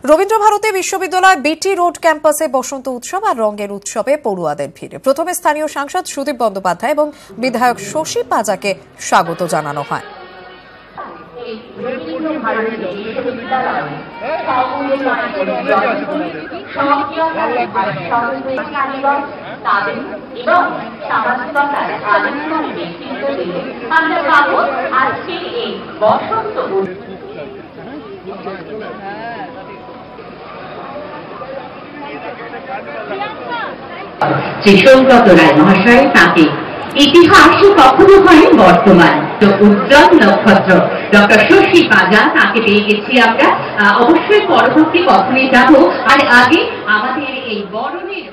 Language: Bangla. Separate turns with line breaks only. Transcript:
রবীন্দ্রভারতী বিশ্ববিদ্যালয় বিটি রোড ক্যাম্পাসে বসন্ত উৎসব আর রঙের উৎসবে পড়ুয়াদের ভিড়ে প্রথমে স্থানীয় সাংসদ সুদীপ বন্দ্যোপাধ্যায় এবং বিধায়ক শশী পাজাকে স্বাগত জানানো হয়।
সৌগত রায় মহাশয় তাকে ইতিহাস কখনো হয় বর্তমান তো উজ্জ্বল নক্ষত্র ডক্টর শশী পাজা তাকে পেয়ে গেছি আমরা। অবশ্যই পরবর্তী কখনই যাব, আর আগে আমাদের এই বরণের